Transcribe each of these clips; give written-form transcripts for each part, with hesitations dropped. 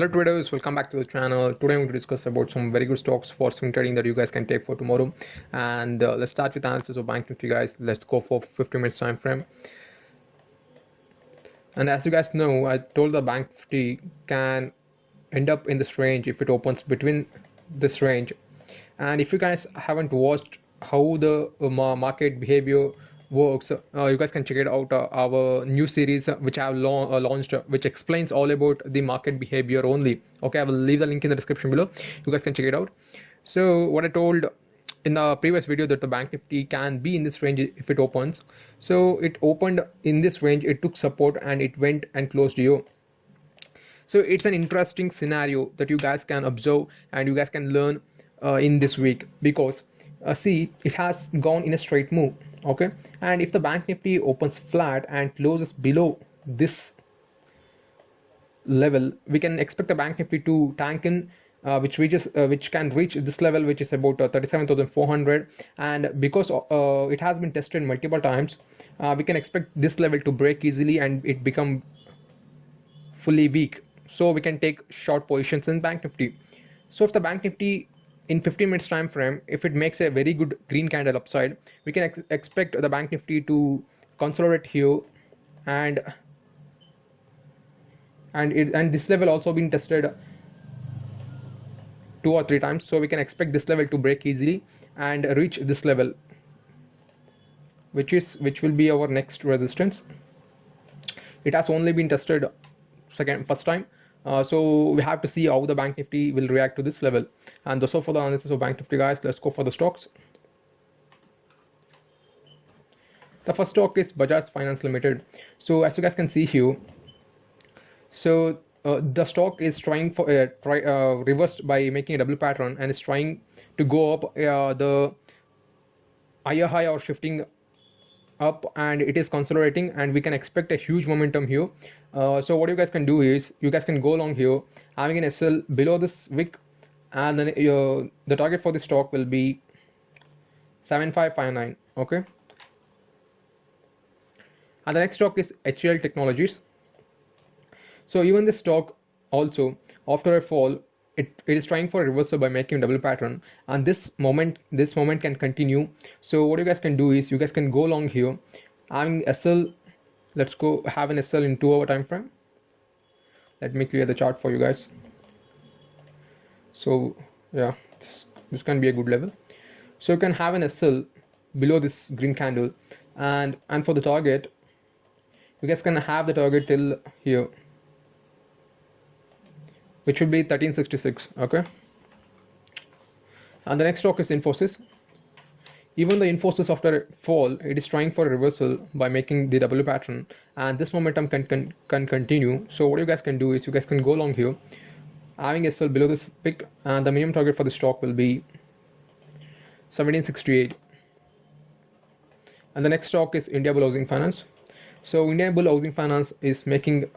Hello traders, welcome back to the channel. Today I'm going to discuss about some very good stocks for swing trading that you guys can take for tomorrow. And let's start with analysis of Bank Nifty, guys. Let's go for 50 minutes time frame. And as you guys know, I told the Bank Nifty can end up in this range if it opens between this range. And if you guys haven't watched how the market behavior works, you guys can check it out, our new series which I have launched, which explains all about the market behavior only. Okay, I will leave the link in the description below. You guys can check it out. So what I told in the previous video, that the Bank Nifty can be in this range if it opens. So it opened in this range, it took support and it went and closed here. So it's an interesting scenario that you guys can observe and you guys can learn in this week, because see, it has gone in a straight move. Okay, and if the Bank Nifty opens flat and closes below this level, we can expect the Bank Nifty to tank in, which can reach this level, which is about 37,400. And because it has been tested multiple times, we can expect this level to break easily and it become fully weak. So we can take short positions in Bank Nifty. So if the Bank Nifty in 15 minutes time frame, if it makes a very good green candle upside, we can expect the Bank Nifty to consolidate here, and this level also been tested 2 or 3 times. So we can expect this level to break easily and reach this level, which will be our next resistance. It has only been tested first time. So we have to see how the Bank Nifty will react to this level. And that's all for the analysis of Bank Nifty, guys. Let's go for the stocks. The first stock is Bajfinace Limited. So as you guys can see here, so the stock is trying for reversed by making a double pattern and is trying to go up the higher high or shifting up, and it is consolidating, and we can expect a huge momentum here. So what you guys can do is you guys can go along here having an SL below this wick, and then the target for the stock will be 7559. okay, and the next stock is HCL Technologies. So even this stock also, after a fall, it is trying for a reversal by making a double pattern, and this moment can continue. So what you guys can do is you guys can go along here having SL. Let's go have an SL in 2-hour time frame. Let me clear the chart for you guys. So yeah, this can be a good level. So you can have an SL below this green candle, and for the target, you guys can have the target till here, which will be 1366. okay, and the next stock is Infosys. Even the Infosys, after a fall, it is trying for a reversal by making the double pattern, and this momentum can continue. So what you guys can do is you guys can go along here having a sell below this pick, and the minimum target for the stock will be 1768. And the next stock is Bajfinace. So Bajfinace is making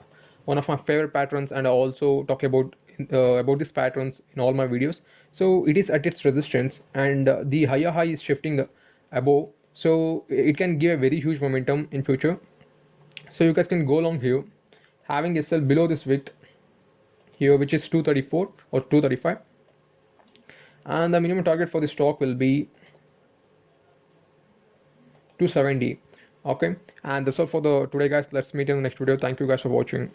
one of my favorite patterns, and I also talk about these patterns in all my videos. So it is at its resistance, and the higher high is shifting above, so it can give a very huge momentum in future. So you guys can go along here having a sell below this wick here, which is 234 or 235, and the minimum target for the stock will be 270. okay, and that's all for the today, guys. Let's meet in the next video. Thank you guys for watching.